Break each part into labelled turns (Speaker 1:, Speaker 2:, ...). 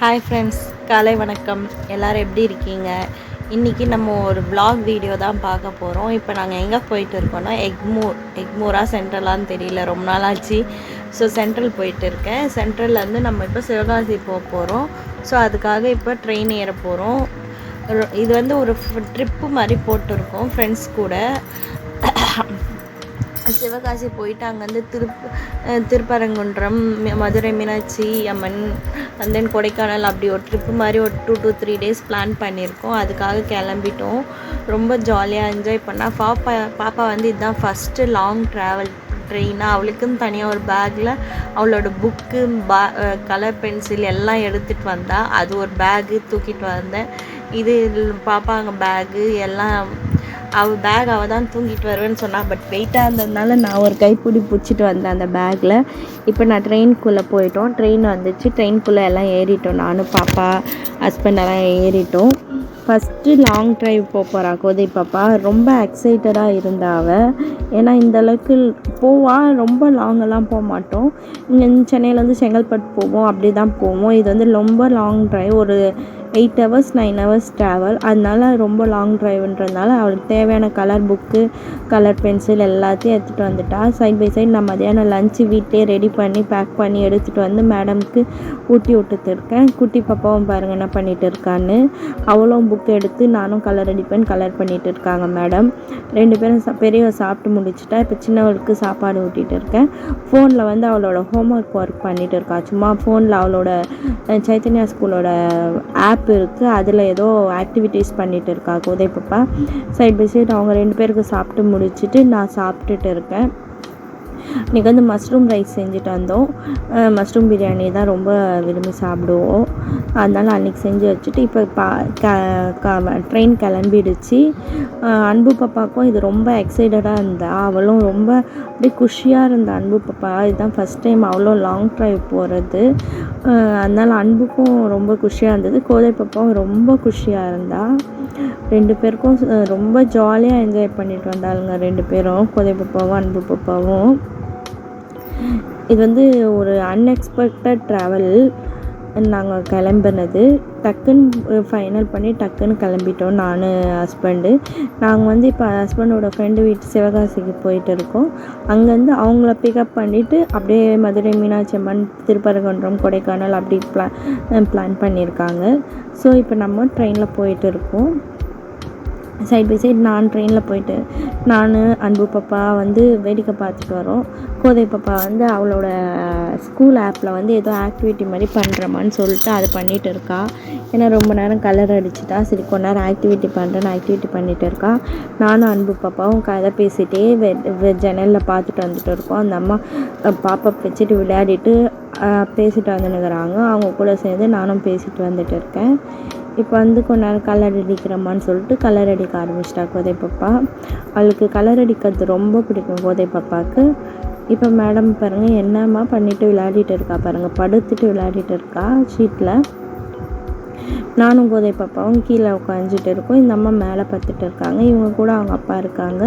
Speaker 1: Hi friends, காலை வணக்கம். எல்லோரும் எப்படி இருக்கீங்க? இன்றைக்கி நம்ம ஒரு vlog வீடியோ தான் பார்க்க போகிறோம். இப்போ நாங்கள் எங்கே போயிட்டு இருக்கோன்னா எக்மூரா சென்ட்ரலான்னு தெரியல, ரொம்ப நாள் ஆச்சு. ஸோ சென்ட்ரல் போயிட்டு இருக்கேன். சென்ட்ரல்லேருந்து நம்ம இப்போ சிவகாசி போக போகிறோம். ஸோ அதுக்காக இப்போ ட்ரெயின் ஏற போகிறோம். இது வந்து ஒரு ட்ரிப்பு மாதிரி போட்டிருக்கோம் ஃப்ரெண்ட்ஸ் கூட. சிவகாசி போயிட்டு அங்கேருந்து திருப்பரங்குன்றம், மதுரை மீனாட்சி அம்மன், அண்ட் தென் கொடைக்கானல், அப்படி ஒரு ட்ரிப்பு மாதிரி ஒரு 2 to 3 டேஸ் பிளான் பண்ணியிருக்கோம். அதுக்காக கிளம்பிட்டோம். ரொம்ப ஜாலியாக என்ஜாய் பண்ணால். பாப்பா வந்து இதுதான் ஃபஸ்ட்டு லாங் ட்ராவல் ட்ரெயினாக. அவளுக்குன்னு தனியாக ஒரு பேக்கில் அவளோட புக்கு, கலர் பென்சில் எல்லாம் எடுத்துகிட்டு வந்தாள். அது ஒரு பேக்கு தூக்கிட்டு வந்தேன். இது பாப்பா அங்கே பேகு எல்லாம் அவள் தான் தூங்கிட்டு வருவேன்னு சொன்னாள். பட் வெயிட்டாக இருந்ததுனால நான் ஒரு கைப்பிடி பிடிச்சிட்டு வந்தேன் அந்த பேக்கில். இப்போ நான் ட்ரெயின்குள்ளே போயிட்டோம். ட்ரெயின் வந்துச்சு. ட்ரெயின்குள்ளே எல்லாம் ஏறிட்டோம். நானும் பாப்பா ஹஸ்பண்ட் எல்லாம் ஏறிட்டோம். ஃபஸ்ட்டு லாங் ட்ரைவ் போகிறா கோதை பாப்பா. ரொம்ப எக்ஸைட்டடாக இருந்தா அவள். ஏன்னா இந்தளவுக்கு ரொம்ப லாங்கெல்லாம் போக மாட்டோம். இங்கே சென்னையிலேருந்து செங்கல்பட்டு போவோம், அப்படி தான் போவோம். இது வந்து ரொம்ப லாங் ட்ரைவ், ஒரு 8 hours 9 hours ட்ராவல். அதனால ரொம்ப லாங் ட்ரைவ்ன்றதுனால அவளுக்கு தேவையான கலர் புக்கு, கலர் பென்சில் எல்லாத்தையும் எடுத்துகிட்டு வந்துட்டா. சைட் பை சைட் நான் மதியானம் லஞ்சு வீட்டிலே ரெடி பண்ணி பேக் பண்ணி எடுத்துகிட்டு வந்து மேடம்க்கு ஊட்டி விட்டுட்டு இருக்கேன். குட்டி பாப்பாவும் பாருங்கள் என்ன பண்ணிகிட்டு இருக்கான்னு. அவளும் புக் எடுத்து நானும் கலர் ரெடி பண்ணி கலர் பண்ணிகிட்டு இருக்காங்க மேடம். 2 பேரும் பெரியவ சாப்பிட்டு முடிச்சுட்டா. இப்போ சின்னவளுக்கு சாப்பாடு ஊட்டிகிட்டு இருக்கேன். ஃபோனில் வந்து அவளோட ஹோம்ஒர்க் பண்ணிகிட்டு இருக்கா. சும்மா ஃபோனில் அவளோட சைத்தன்யா ஸ்கூலோட ஆப் இருக்குது, அதில் ஏதோ ஆக்டிவிட்டீஸ் பண்ணிகிட்டு இருக்கா கோதை பாப்பா. சைட் பை சைட் அவங்க 2 பேருக்கு சாப்பிட்டு முடிச்சுட்டு நான் சாப்பிட்டுட்டு இருக்கேன். இன்றைக்கி வந்து மஷ்ரூம் ரைஸ் செஞ்சுட்டு வந்தோம். மஷ்ரூம் பிரியாணி தான் ரொம்ப விரும்பி சாப்பிடுவோம். அதனால் அன்றைக்கி செஞ்சு வச்சுட்டு இப்போ ட்ரெயின் கிளம்பிடுச்சு. அன்பு பாப்பாவுக்கும் இது ரொம்ப எக்ஸைட்டடாக இருந்தா. அவளும் ரொம்ப அப்படியே குஷியாக இருந்தா. அன்பு பாப்பா இதுதான் ஃபஸ்ட் டைம் அவளும் லாங் ட்ரைவ் போகிறது. அதனால் அன்புக்கும் ரொம்ப குஷியாக இருந்தது. கோதை பாப்பாவும் ரொம்ப குஷியாக இருந்தா. 2 பேருக்கும் ரொம்ப ஜாலியாக என்ஜாய் பண்ணிட்டு வந்தாளுங்க 2 பேரும், கோதை பாப்பாவும் அன்பு பாப்பாவும். இது வந்து ஒரு அன்எக்ஸ்பெக்டட் ட்ராவல். நாங்கள் கிளம்புனது டக்குன்னு ஃபைனல் பண்ணி டக்குன்னு கிளம்பிட்டோம் நான் ஹஸ்பண்டு. நாங்கள் வந்து இப்போ ஹஸ்பண்டோட ஃப்ரெண்டு வீட்டு சிவகாசிக்கு போயிட்டு இருக்கோம். அங்கேருந்து அவங்கள பிக்கப் பண்ணிவிட்டு அப்படியே மதுரை மீனாட்சி அம்மன், திருப்பரங்குன்றம், கொடைக்கானல் அப்படி பிளான் பண்ணியிருக்காங்க. ஸோ இப்போ நம்ம ட்ரெயினில் போயிட்டு இருக்கோம். சைட் பை சைட் நான் ட்ரெயினில் போயிட்டு நான் அன்பு பாப்பா வந்து வேடிக்கை பார்த்துட்டு வரோம். கோதை பாப்பா வந்து அவளோட ஸ்கூல் ஆப்பில் வந்து ஏதோ ஆக்டிவிட்டி மாதிரி பண்ணுறமான்னு சொல்லிட்டு அதை பண்ணிகிட்டு இருக்கா. ஏன்னா ரொம்ப நேரம் கலர் அடிச்சுட்டா. சரி கொஞ்ச நேரம் ஆக்டிவிட்டி பண்ணிகிட்டு இருக்கா. நானும் அன்பு பாப்பாவும் கதை பேசிகிட்டே ஜன்னலில் பார்த்துட்டு வந்துட்டு இருக்கோம். அந்த அம்மா பாப்பா வச்சுட்டு விளையாடிட்டு பேசிட்டு வந்துனுக்குறாங்க. அவங்க கூட சேர்ந்து நானும் பேசிட்டு வந்துட்டு இருக்கேன். இப்போ வந்து கொஞ்ச நேரம் கலர் அடிக்கிறோமான்னு சொல்லிட்டு கலர் அடிக்க ஆரம்பிச்சிட்டா கோதை பாப்பா. அவளுக்கு கலர் அடிக்கிறது ரொம்ப பிடிக்கும் கோதை பாப்பாவுக்கு. இப்போ மேடம் பாருங்கள் என்னம்மா பண்ணிவிட்டு விளையாடிட்டு இருக்கா பாருங்கள். படுத்துட்டு விளையாடிட்டு இருக்கா ஷீட்டில். நானும் கோதை பாப்பாவும் கீழே உட்காந்துட்டு இருக்கோம். இந்த அம்மா மேலே பார்த்துட்டு இருக்காங்க. இவங்க கூட அவங்க அப்பா இருக்காங்க.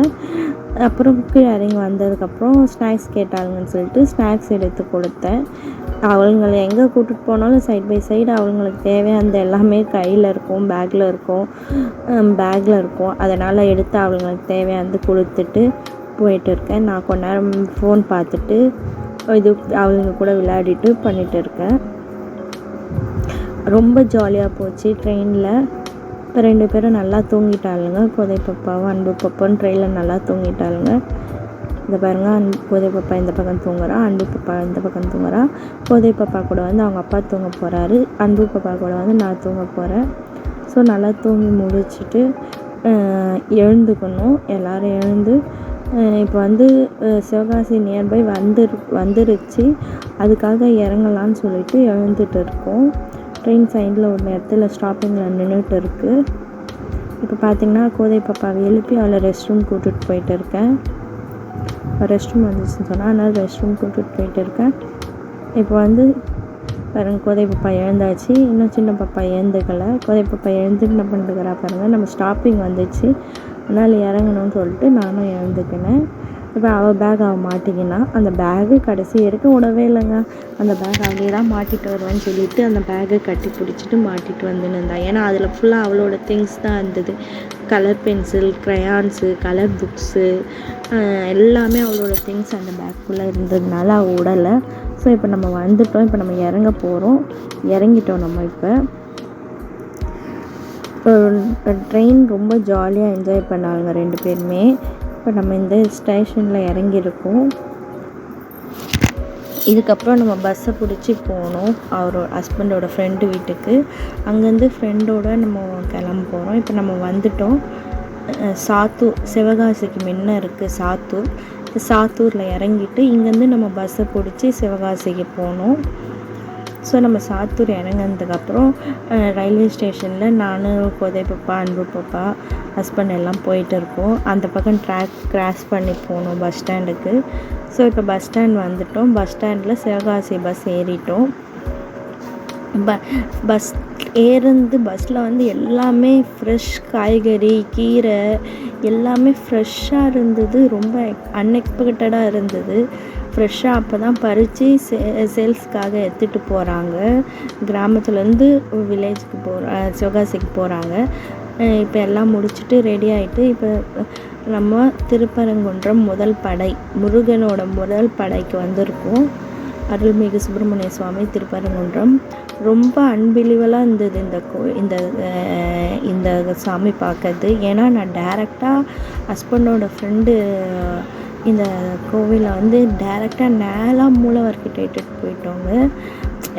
Speaker 1: அப்புறம் கீழே இறங்கி வந்ததுக்கப்புறம் ஸ்நாக்ஸ் கேட்டாங்கன்னு சொல்லிட்டு ஸ்நாக்ஸ் எடுத்து கொடுத்தேன். அவங்களை எங்கே கூப்பிட்டு போனாலும் சைட் பை சைடு அவங்களுக்கு தேவையான எல்லாமே கையில் இருக்கும், பேக்கில் இருக்கும். அதனால் எடுத்து அவங்களுக்கு தேவையானது கொடுத்துட்டு போயிட்டு இருக்கேன். நான் கொஞ்ச நேரம் ஃபோன் பார்த்துட்டு அவளுங்க கூட விளையாடிட்டு பண்ணிகிட்டு இருக்கேன். ரொம்ப ஜாலியாக போச்சு ட்ரெயினில். இப்போ 2 பேரும் நல்லா தூங்கிட்டாளுங்க. கோதை பாப்பாவும் அன்பு பாப்பாவும் ட்ரெயினில் நல்லா தூங்கிட்டாளுங்க. இந்த பாருங்கள், கோதை பாப்பா இந்த பக்கம் தூங்குறா, அன்பு பாப்பா இந்த பக்கம் தூங்குறா. கோதை பாப்பா கூட வந்து அவங்க அப்பா தூங்க போகிறாரு. அன்பு பாப்பா கூட வந்து நான் தூங்க போகிறேன். ஸோ நல்லா தூங்கி முடிச்சுட்டு எழுந்துக்கணும். எல்லோரும் எழுந்து இப்போ வந்து சிவகாசி நியர்பை வந்துருச்சு. அதுக்காக இறங்கலான்னு சொல்லிட்டு எழுந்துட்டு இருக்கோம். ட்ரெயின் சைடில் ஒரு இடத்துல ஸ்டாப்பிங்கில் நின்றுட்டு இருக்குது. இப்போ பார்த்திங்கன்னா கோதை பாப்பாவை எழுப்பி அவளை ரெஸ்ட் ரூம் கூட்டிகிட்டு போயிட்டு இருக்கேன். ரெஸ்ட் ரூம் வந்துச்சுன்னு சொன்னால் அதனால் ரெஸ்ட் ரூம் கூட்டிகிட்டு போயிட்டு இருக்கேன். இப்போ வந்து பாருங்கள் கோதை பாப்பா எழுந்தாச்சு. இன்னும் சின்ன பாப்பா எழுந்துக்கலை. கோதை பாப்பா எழுந்துட்டு என்ன பண்ணிட்டுக்கிறா பாருங்கள். நம்ம ஸ்டாப்பிங் வந்துச்சு, அதனால் இறங்கணும்னு சொல்லிட்டு நானும் எழுந்துக்கினேன். இப்போ அவள் பேக் அவள் மாட்டிக்கினா அந்த பேகு கடைசி வரைக்கும் விடவே இல்லைங்க. அந்த பேக் அவளே தான் மாட்டிட்டு வருவேன்னு சொல்லிட்டு அந்த பேக்கை கட்டி பிடிச்சிட்டு மாட்டிட்டு வந்துன்னு இருந்தா. ஏன்னா அதில் ஃபுல்லாக அவளோட திங்ஸ் தான் இருந்தது. Colour pencil, crayons, colour books, எல்லாமே அவளோட திங்ஸ் அந்த பேக்குள்ளே இருந்ததுனால அவள் விடலை. ஸோ இப்போ நம்ம வந்துட்டோம். இப்போ நம்ம இறங்க போகிறோம். இறங்கிட்டோம் நம்ம. இப்போ ட்ரெயின் ரொம்ப ஜாலியாக என்ஜாய் பண்ணாங்க 2 பேருமே. இப்போ நம்ம இந்த ஸ்டேஷனில் இறங்கியிருக்கோம். இதுக்கப்புறம் நம்ம பஸ்ஸை பிடிச்சி போகணும் ஹஸ்பண்டோட ஃப்ரெண்டு வீட்டுக்கு. அங்கேருந்து ஃப்ரெண்டோட நம்ம கிளம்ப போகிறோம். இப்போ நம்ம வந்துட்டோம். சாத்தூர், சிவகாசிக்கு முன்ன இருக்குது சாத்தூர். சாத்தூரில் இறங்கிட்டு இங்கேருந்து நம்ம பஸ்ஸை பிடிச்சி சிவகாசிக்கு போகணும். ஸோ நம்ம சாத்தூர் இறங்கினதுக்கப்புறம் ரயில்வே ஸ்டேஷனில் நான், கோதை பாப்பா, அன்பு பாப்பா, ஹஸ்பண்ட் எல்லாம் போயிட்டு இருக்கோம். அந்த பக்கம் ட்ராக் கிராஸ் பண்ணி போகணும் பஸ் ஸ்டாண்டுக்கு. ஸோ இப்போ பஸ் ஸ்டாண்ட் வந்துட்டோம். பஸ் ஸ்டாண்டில் சிவகாசி பஸ் ஏறிட்டோம். பஸ் பஸ்ஸில் வந்து எல்லாமே ஃப்ரெஷ் காய்கறி, கீரை எல்லாமே ஃப்ரெஷ்ஷாக இருந்தது. ரொம்ப அன்எக்ஸ்பெக்டடாக இருந்தது. ஃப்ரெஷ்ஷாக அப்போ தான் பறித்து சேல்ஸ்க்காக எடுத்துகிட்டு போகிறாங்க. கிராமத்துலேருந்து வில்லேஜுக்கு சிவகாசிக்கு போகிறாங்க. இப்போ எல்லாம் முடிச்சுட்டு ரெடி ஆகிட்டு இப்போ நம்ம திருப்பரங்குன்றம் முதல் படை, முருகனோட முதல் படைக்கு வந்திருக்கோம். அருள்மிகு சுப்பிரமணிய சுவாமி திருப்பரங்குன்றம். ரொம்ப அன்பிலீவலாக இருந்தது இந்த சாமி பார்க்கறது. ஏன்னா நான் டேரெக்டாக ஹஸ்பண்டோட ஃப்ரெண்டு இந்த கோவிலை வந்து டேரெக்டாக நேராக மூலவர்கிட்ட இட்டுட்டு போயிட்டோங்க.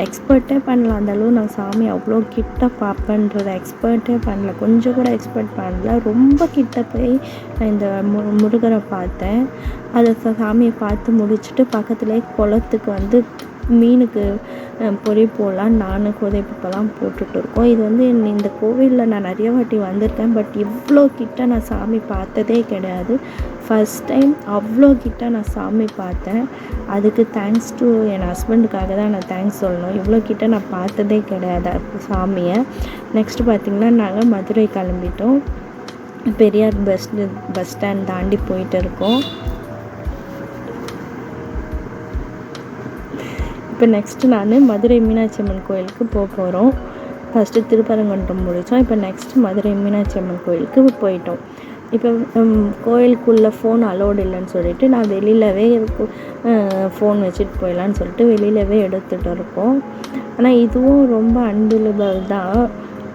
Speaker 1: எக்ஸ்பெக்டே பண்ணல. அந்தளவு நான் சாமி அவ்வளோ கிட்ட பார்ப்பேன்றதை எக்ஸ்பெக்டே பண்ணல. கொஞ்சம் கூட எக்ஸ்பெக்ட் பண்ணல. ரொம்ப கிட்ட போய் நான் இந்த முருகரை பார்த்தேன். அதை சாமியை பார்த்து முடிச்சுட்டு பக்கத்துலேயே குளத்துக்கு வந்து மீனுக்கு பொறி போடலாம் நான் கோதைப்பெல்லாம் போட்டுட்டு இருக்கோம். இது வந்து இந்த கோவிலில் நான் நிறைய வாட்டி வந்திருக்கேன். பட் இவ்வளோ கிட்ட நான் சாமி பார்த்ததே கிடையாது. ஃபஸ்ட் டைம் அவ்வளோ கிட்ட நான் சாமி பார்த்தேன். அதுக்கு தேங்க்ஸ் டு என் ஹஸ்பண்டுக்காக தான் நான் தேங்க்ஸ் சொல்லணும். இவ்வளோ கிட்ட நான் பார்த்ததே கிடையாது சாமியை. நெக்ஸ்ட்டு பார்த்திங்கன்னா நாங்கள் மதுரை கிளம்பிட்டோம். பெரியார் பஸ் ஸ்டாண்ட் தாண்டி போயிட்டு இருக்கோம். இப்போ நெக்ஸ்ட்டு நான் மதுரை மீனாட்சி அம்மன் கோயிலுக்கு போகிறோம். ஃபஸ்ட்டு திருப்பரங்குன்றம் முடித்தோம். இப்போ நெக்ஸ்ட்டு மதுரை மீனாட்சி அம்மன் கோயிலுக்கு போயிட்டோம். இப்போ கோயிலுக்குள்ளே ஃபோன் அலோடு இல்லைன்னு சொல்லிட்டு நான் வெளியிலவே ஃபோன் வச்சுட்டு போயிடலான்னு சொல்லிட்டு வெளியிலவே எடுத்துகிட்டு இருக்கோம். ஆனால் இதுவும் ரொம்ப அன்பிலபிள் தான்.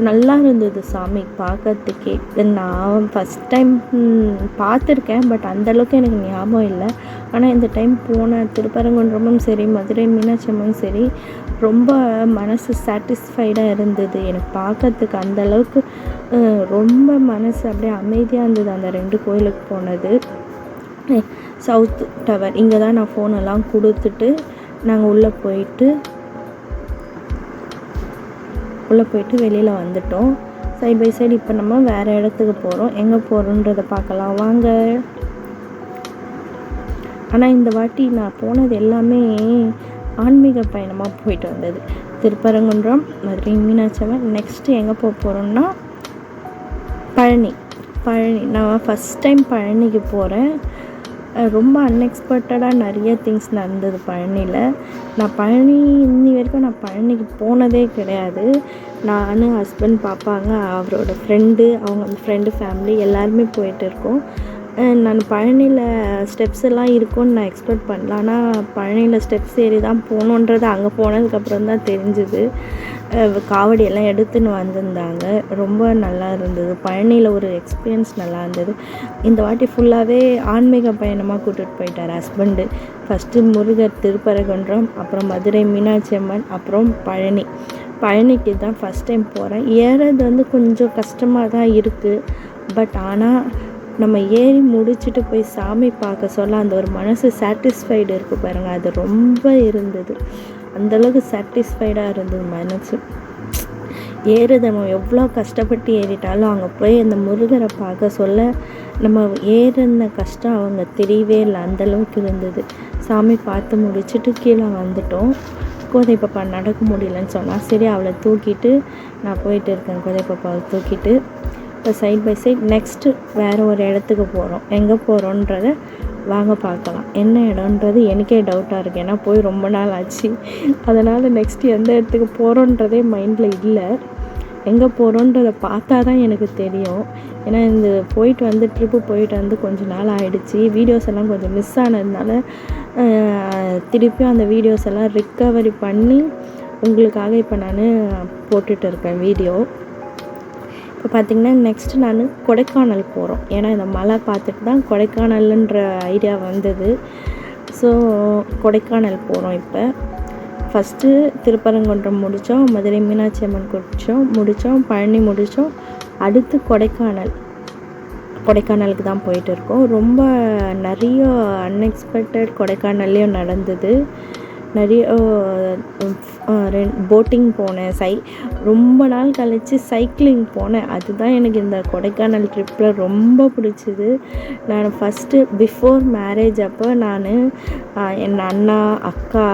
Speaker 1: நல்லா இருந்தது சாமி பார்க்கறதுக்கே. நான் ஃபஸ்ட் டைம் பார்த்துருக்கேன். பட் அந்தளவுக்கு எனக்கு ஞாபகம் இல்லை. ஆனால் இந்த டைம் போன திருப்பரங்குன்றமும் சரி, மதுரை மீனாட்சி அம்மனும் சரி, ரொம்ப மனசு சாட்டிஸ்ஃபைடாக இருந்தது. எனக்கு பார்க்கறதுக்கு அந்தளவுக்கு ரொம்ப மனசு அப்படியே அமைதியாக இருந்தது அந்த 2 கோயிலுக்கு போனது. சவுத் டவர் இங்கே தான் நான் ஃபோனெல்லாம் கொடுத்துட்டு நாங்கள் உள்ளே போயிட்டு வெளியில் வந்துட்டோம். சைட் பை சைடு இப்போ நம்ம வேறு இடத்துக்கு போகிறோம். எங்கே போகிறோன்றதை பார்க்கலாம் வாங்க. ஆனால் இந்த வாட்டி நான் போனது எல்லாமே ஆன்மீக பயணமாக போயிட்டு வந்தது. திருப்பரங்குன்றம், மதுரை மீனாட்சி அம்மன். நெக்ஸ்ட்டு எங்கே போகிறோம்னா பழனி. நான் ஃபஸ்ட் டைம் பழனிக்கு போகிறேன். ரொம்ப அன்எக்ஸ்பெக்டடாக நிறைய திங்ஸ் நடந்தது பழனியில். நான் இன்னி வரைக்கும் நான் பழனிக்கு போனதே கிடையாது. நான், ஹஸ்பண்ட், பாப்பாங்க, அவரோட ஃப்ரெண்டு, அவங்க ஃப்ரெண்டு ஃபேமிலி எல்லாருமே போயிட்டு இருக்கோம். நான் பழனியில் ஸ்டெப்ஸ் எல்லாம் இருக்கும்னு நான் எக்ஸ்பெக்ட் பண்ணல. ஆனால் பழனியில் ஸ்டெப்ஸ் ஏறி தான் போகணுன்றது அங்கே போனதுக்கப்புறம் தான் தெரிஞ்சுது. காவடி எல்லாம் எடுத்துன்னு வந்திருந்தாங்க. ரொம்ப நல்லா இருந்தது. பழனியில் ஒரு எக்ஸ்பீரியன்ஸ் நல்லா இருந்தது. இந்த வாட்டி ஃபுல்லாகவே ஆன்மீக பயணமாக கூட்டிகிட்டு போயிட்டார் ஹஸ்பண்டு. ஃபஸ்ட்டு முருகர் திருப்பரங்குன்றம், அப்புறம் மதுரை மீனாட்சி அம்மன், அப்புறம் பழனிக்கு தான் ஃபஸ்ட் டைம் போகிறேன். ஏறது வந்து கொஞ்சம் கஷ்டமாக தான் இருக்குது. பட் ஆனால் நம்ம ஏறி முடிச்சுட்டு போய் சாமி பார்க்க சொல்ல அந்த ஒரு மனசு சாட்டிஸ்ஃபைடு இருக்குது பாருங்கள், அது ரொம்ப இருந்தது. அந்தளவுக்கு சாட்டிஸ்ஃபைடாக இருந்தது மனசு. நம்ம எவ்வளோ கஷ்டப்பட்டு ஏறிட்டாலும் அங்கே போய் அந்த முருகரை பார்க்க சொல்ல நம்ம ஏறின கஷ்டம் அவங்க தெரியவே இல்லை, அந்தளவுக்கு இருந்தது. சாமி பார்த்து முடிச்சுட்டு கீழே வந்துட்டோம். கோதை பாப்பா நடக்க முடியலன்னு சொன்னால் சரி அவளை தூக்கிட்டு நான் போயிட்டு இருக்கேன். கோதை பாப்பாவை தூக்கிட்டு இப்போ சைட் பை சைட் நெக்ஸ்ட்டு வேறு ஒரு இடத்துக்கு போகிறோம். எங்கே போகிறோன்றதை வாங்க பார்க்கலாம். என்ன இடம்ன்றது எனக்கே டவுட்டாக இருக்குது. ஏன்னா போய் ரொம்ப நாள் ஆச்சு. அதனால் நெக்ஸ்ட்டு எந்த இடத்துக்கு போகிறோன்றதே மைண்டில் இல்லை. எங்கே போகிறோன்றதை பார்த்தா தான் எனக்கு தெரியும். ஏன்னா இந்த போயிட்டு வந்து ட்ரிப்பு போயிட்டு வந்து கொஞ்சம் நாள் ஆகிடுச்சி. வீடியோஸ் எல்லாம் கொஞ்சம் மிஸ் ஆனதுனால திருப்பியும் அந்த வீடியோஸ் எல்லாம் ரிக்கவரி பண்ணி உங்களுக்காக இப்போ நான் போட்டுட்டு இருக்கேன் வீடியோ. இப்போ பார்த்திங்கன்னா நெக்ஸ்ட்டு நான் கொடைக்கானல் போகிறோம். ஏன்னா இந்த மலை பார்த்துட்டு தான் கொடைக்கானல்ன்ற ஐடியா வந்தது. ஸோ கொடைக்கானல் போகிறோம். இப்போ ஃபஸ்ட்டு திருப்பரங்குன்றம் முடித்தோம், மதுரை மீனாட்சி அம்மன் முடித்தோம், பழனி முடித்தோம். அடுத்து கொடைக்கானலுக்கு தான் போயிட்டு இருக்கோம். ரொம்ப நிறைய அன்எக்ஸ்பெக்டட் கொடைக்கானல்லையும் நடந்தது. நிறைய போட்டிங் போனேன், ரொம்ப நாள் கழித்து சைக்கிளிங் போனேன். அதுதான் எனக்கு இந்த கொடைக்கானல் ட்ரிப்பில் ரொம்ப பிடிச்சிது. நான் ஃபஸ்ட்டு பிஃபோர் மேரேஜ் அப்போ நான் என் அண்ணா அக்கா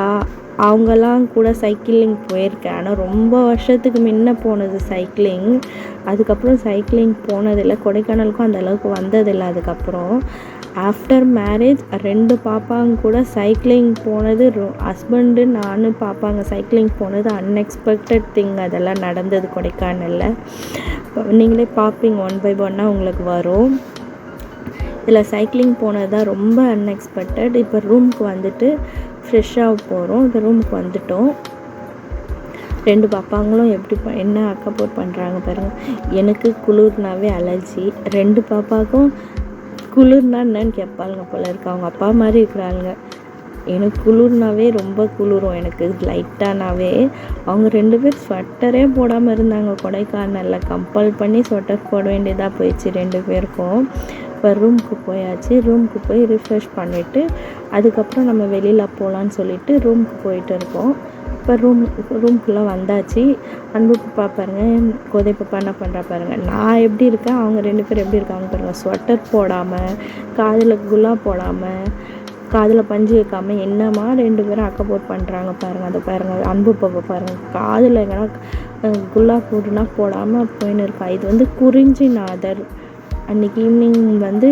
Speaker 1: அவங்கெல்லாம் கூட சைக்கிளிங் போயிருக்கேன். ஆனால் ரொம்ப வருஷத்துக்கு முன்ன போனது சைக்கிளிங். அதுக்கப்புறம் சைக்கிளிங் போனதில்லை. கொடைக்கானலுக்கும் அந்த அளவுக்கு வந்ததில்லை. அதுக்கப்புறம் ஆஃப்டர் மேரேஜ் 2 பாப்பாங்க கூட சைக்கிளிங் போனது, ஹஸ்பண்டு நானும் பாப்பாங்க சைக்கிளிங் போனது அன்எக்ஸ்பெக்டட் திங். அதெல்லாம் நடந்தது கொடைக்கானலில். நீங்களே பார்ப்பீங்க, 1 by 1 உங்களுக்கு வரும். இதில் சைக்கிளிங் போனது தான் ரொம்ப அன்எக்ஸ்பெக்டட். இப்போ ரூமுக்கு வந்துட்டு ஃப்ரெஷ்ஷாக போகிறோம். இப்போ ரூமுக்கு வந்துட்டோம். 2 பாப்பாங்களும் எப்படி என்ன அக்கப்போர்ட் பண்ணுறாங்க பாருங்கள். எனக்கு குளிர்னாவே அலர்ஜி. 2 பாப்பாவுக்கும் குளிர்னா என்னன்னு கேட்பாளுங்க போல இருக்கு. அவங்க அப்பா மாதிரி இருக்கிறாளுங்க. எனக்கு குளிர்னாவே ரொம்ப குளிரும். எனக்கு லைட்டானாவே. அவங்க 2 பேர் ஸ்வெட்டரே போடாமல் இருந்தாங்க கொடைக்கானலில். கம்பல் பண்ணி ஸ்வெட்டர் போட வேண்டியதாக போயிடுச்சு 2 பேருக்கும். இப்போ ரூமுக்கு போயாச்சு. ரூமுக்கு போய் ரிஃப்ரெஷ் பண்ணிவிட்டு அதுக்கப்புறம் நம்ம வெளியில் போகலான்னு சொல்லிவிட்டு ரூமுக்கு போயிட்டு இருக்கோம். இப்போ ரூமுக்குள்ளே வந்தாச்சு. அன்பு பாப்பா பாருங்கள், கோதை பாப்பா என்ன பண்ணுறா பாருங்கள். நான் எப்படி இருக்கேன், அவங்க 2 பேர் எப்படி இருக்காங்க பாருங்கள். ஸ்வெட்டர் போடாமல், காதில் குல்லா போடாமல், காதில் பஞ்சு வைக்காமல் என்னமா 2 பேரும் அக்கப்போர்ட் பண்ணுறாங்க பாருங்கள். அதை பாருங்கள், அன்பு பாப்பா பாருங்கள், காதில் எங்கன்னா குல்லா போட்டுனா போடாமல் போயின்னு இருக்கா. இது வந்து குறிஞ்சிநாதர். அன்றைக்கி ஈவினிங் வந்து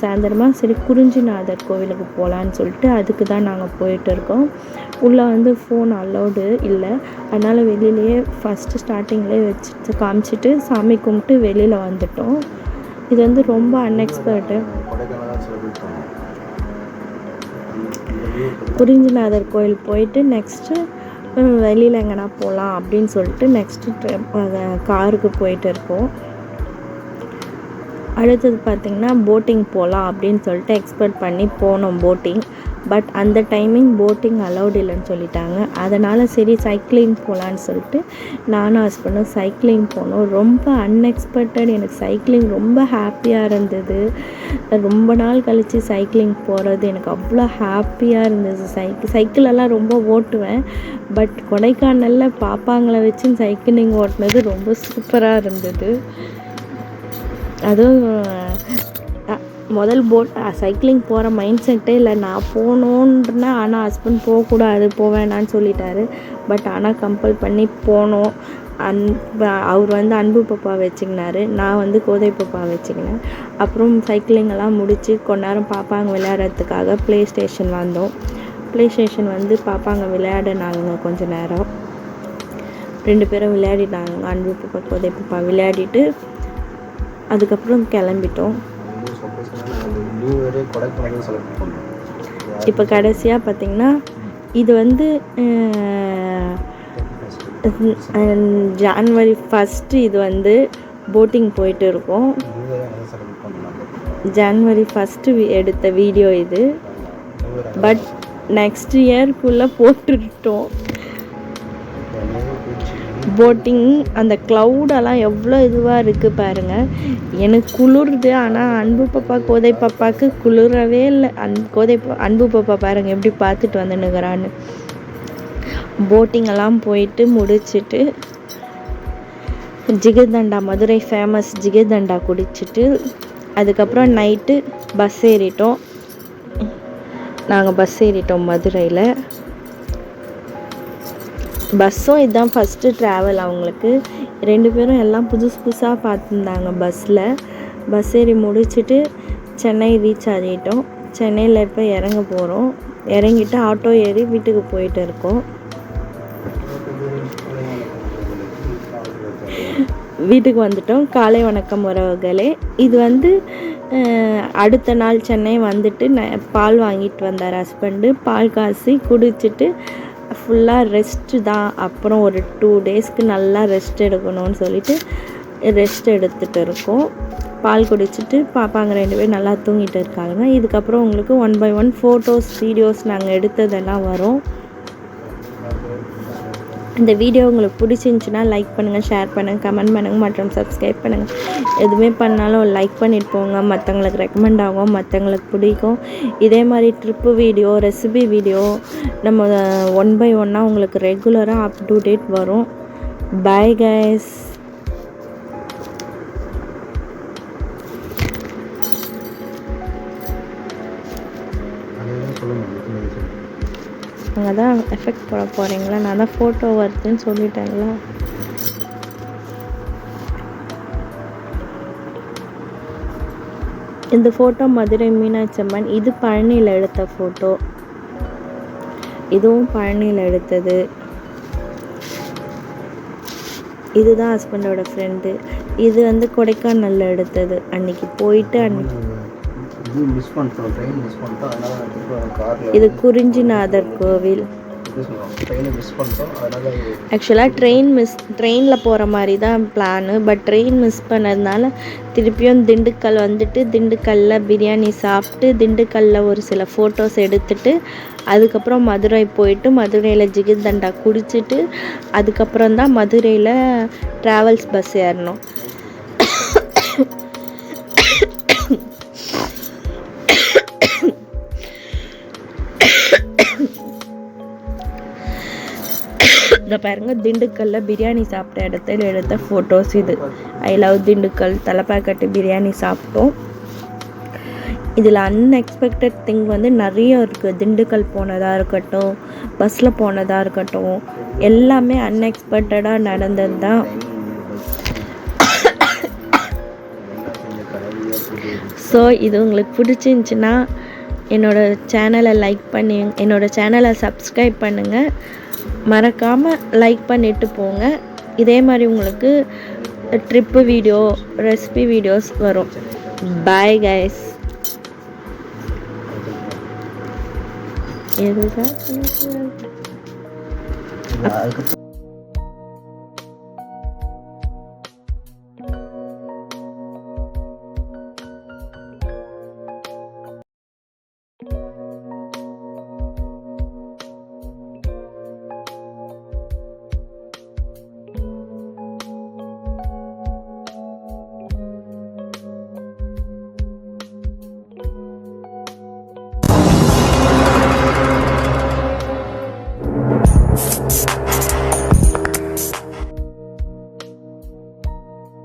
Speaker 1: சாயந்தரமாக சரி குறிஞ்சிநாதர் கோவிலுக்கு போகலான்னு சொல்லிட்டு அதுக்கு தான் நாங்கள் போயிட்டு இருக்கோம். உள்ளே வந்து ஃபோன் அலௌடு இல்லை. அதனால் வெளியிலேயே ஃபஸ்ட்டு ஸ்டார்டிங்லேயே வச்சுட்டு காமிச்சிட்டு சாமி கும்பிட்டு வெளியில் வந்துட்டோம். இது வந்து ரொம்ப அன்எக்ஸ்பெக்டட். குறிஞ்சிநாதர் கோயில் போயிட்டு நெக்ஸ்ட்டு வெளியில் எங்கன்னா போகலாம் அப்படின்னு சொல்லிட்டு நெக்ஸ்ட்டு காருக்கு போயிட்டு இருக்கோம். அடுத்தது பார்த்திங்கன்னா போட்டிங் போகலாம் அப்படின்னு சொல்லிட்டு எக்ஸ்பெக்ட் பண்ணி போனோம் போட்டிங். பட் அந்த டைமிங் போட்டிங் அலௌட் இல்லைன்னு சொல்லிட்டாங்க. அதனால் சரி சைக்கிளிங் போகலான்னு சொல்லிட்டு நானும் ஹஸ்பண்டும் சைக்கிளிங் போனோம். ரொம்ப அன்எக்ஸ்பெக்டட். எனக்கு சைக்கிளிங் ரொம்ப ஹாப்பியாக இருந்தது. ரொம்ப நாள் கழித்து சைக்கிளிங் போகிறது எனக்கு அவ்வளோ ஹாப்பியாக இருந்தது. சைக்கிளெல்லாம் ரொம்ப ஓட்டுவேன். பட் கொடைக்கானலில் பாப்பாங்களை வச்சு சைக்கிளிங் ஓட்டினது ரொம்ப சூப்பராக இருந்தது. அதுவும் முதல் சைக்கிளிங் போகிற மைண்ட் செட்டே இல்லை. நான் போகணுன்றேன். ஆனால் ஹஸ்பண்ட் போகக்கூடாது, போவேணான்னு சொல்லிட்டாரு. பட் ஆனால் கம்பல் பண்ணி போனோம். அவர் வந்து அன்பு பாப்பா வச்சுக்கினாரு, நான் வந்து கோதை பாப்பா வச்சுக்கினேன். அப்புறம் சைக்கிளிங்கெல்லாம் முடித்து கொஞ்ச நேரம் பாப்பாங்க விளையாடுறதுக்காக ப்ளே ஸ்டேஷன் வந்தோம். ப்ளே ஸ்டேஷன் வந்து பாப்பாங்க விளையாடினாங்க கொஞ்சம் நேரம். 2 பேரும் விளையாடிட்டாங்க. அன்பு பாப்பா கோதை பாப்பா விளையாடிட்டு அதுக்கப்புறம் கிளம்பிட்டோம். இப்போ கடைசியாக பார்த்திங்கன்னா இது வந்து ஜான்வரி 1 இது வந்து போட்டிங் போயிட்டு இருக்கோம். ஜான்வரி 1 எடுத்த வீடியோ இது. பட் நெக்ஸ்ட் இயர்க்குள்ளே போட்டுட்டோம். போட்டிங் அந்த க்ளவுடெல்லாம் எவ்வளோ இதுவாக இருக்குது பாருங்கள். எனக்கு குளிருது. ஆனால் அன்பு பாப்பா கோதை பாப்பாவுக்கு குளிரவே இல்லை. அன்பு பாப்பா பாருங்கள் எப்படி பார்த்துட்டு வந்துன்னுக்குறான்னு. போட்டிங்கெல்லாம் போயிட்டு முடிச்சுட்டு ஜிகர்தண்டா, மதுரை ஃபேமஸ் ஜிகர்தண்டா குடிச்சிட்டு அதுக்கப்புறம் நைட்டு பஸ் ஏறிட்டோம். நாங்கள் பஸ் ஏறிட்டோம் மதுரையில். பஸ்ஸும் இதுதான் ஃபஸ்ட்டு ட்ராவல் அவங்களுக்கு. 2 பேரும் எல்லாம் புதுசாக பார்த்துருந்தாங்க பஸ்ஸில். பஸ் ஏறி முடிச்சுட்டு சென்னை ரீச் ஆகிட்டோம். சென்னையில் இப்போ இறங்க போகிறோம். இறங்கிட்டு ஆட்டோ ஏறி வீட்டுக்கு போயிட்டு இருக்கோம். வீட்டுக்கு வந்துட்டோம். காலை வணக்கம் உறவுகளே. இது வந்து அடுத்த நாள் சென்னை வந்துட்டு பால் வாங்கிட்டு வந்தார் ஹஸ்பண்டு. பால் காசி குடிச்சிட்டு ஃபுல்லாக ரெஸ்ட்டு தான். அப்புறம் ஒரு 2 டேஸ்க்கு நல்லா ரெஸ்ட் எடுக்கணும்னு சொல்லிட்டு ரெஸ்ட் எடுத்துகிட்டு இருக்கோம். பால் குடிச்சிட்டு பாப்பாங்க 2 பேரும் நல்லா தூங்கிட்டு இருக்காங்க. இதுக்கப்புறம் உங்களுக்கு 1 by 1 ஃபோட்டோஸ் வீடியோஸ் நாங்கள் எடுத்ததெல்லாம் வரும். இந்த வீடியோ உங்களுக்கு பிடிச்சிருந்துச்சின்னா லைக் பண்ணுங்கள், ஷேர் பண்ணுங்கள், கமெண்ட் பண்ணுங்கள் மற்றும் சப்ஸ்கிரைப் பண்ணுங்கள். எதுவுமே பண்ணாலும் லைக் பண்ணிட்டு போங்க. மற்றவங்களுக்கு ரெக்கமெண்ட் ஆகும், மற்றவங்களுக்கு பிடிக்கும். இதே மாதிரி ட்ரிப்பு வீடியோ, ரெசிபி வீடியோ நம்ம 1 by 1 உங்களுக்கு ரெகுலராக அப் டு டேட் வரும். Bye guys. அங்கே தான் எஃபெக்ட் போட போகிறீங்களா? நான் தான் ஃபோட்டோ வருதுன்னு சொல்லிட்டேங்களா? இந்த ஃபோட்டோ மதுரை மீனாட்சி அம்மன். இது பழனியில் எடுத்த ஃபோட்டோ. இதுவும் பழனியில் எடுத்தது. இதுதான் ஹஸ்பண்டோட ஃப்ரெண்டு. இது வந்து கொடைக்கானலில் எடுத்தது. அன்னைக்கு போயிட்டு இது குறிஞ்சிநாதர் கோவில். ஆக்சுவலாக ட்ரெயினில் போகிற மாதிரி தான் பிளானு. பட் ட்ரெயின் மிஸ் பண்ணதுனால திருப்பியும் திண்டுக்கல் வந்துட்டு திண்டுக்கல்லில் பிரியாணி சாப்பிட்டு திண்டுக்கல்லில் ஒரு சில ஃபோட்டோஸ் எடுத்துட்டு அதுக்கப்புறம் மதுரை போயிட்டு மதுரையில் ஜிகிர்தண்டா குடிச்சிட்டு அதுக்கப்புறம் தான் மதுரையில் ட்ராவல்ஸ் பஸ் ஏறணும். இதை பாருங்க, திண்டுக்கல்லில் பிரியாணி சாப்பிட்ட இடத்துல எடுத்த ஃபோட்டோஸ் இது. I love Dindigul. தலைப்பாக்கட்டு பிரியாணி சாப்பிட்டோம். இதில் அன்எக்ஸ்பெக்டட் திங் வந்து நிறைய இருக்குது. திண்டுக்கல் போனதாக இருக்கட்டும், பஸ்ஸில் போனதாக இருக்கட்டும், எல்லாமே அன்எக்ஸ்பெக்டடாக நடந்தது தான். ஸோ இது உங்களுக்கு பிடிச்சிருந்துச்சின்னா என்னோடய சேனலை லைக் பண்ணி என்னோடய சேனலை சப்ஸ்கிரைப் பண்ணுங்கள். மறக்காமல் லைக் பண்ணிவிட்டு போங்க. இதே மாதிரி உங்களுக்கு ட்ரிப்பு வீடியோ, ரெசிபி வீடியோஸ் வரும். Bye guys. எதுதான்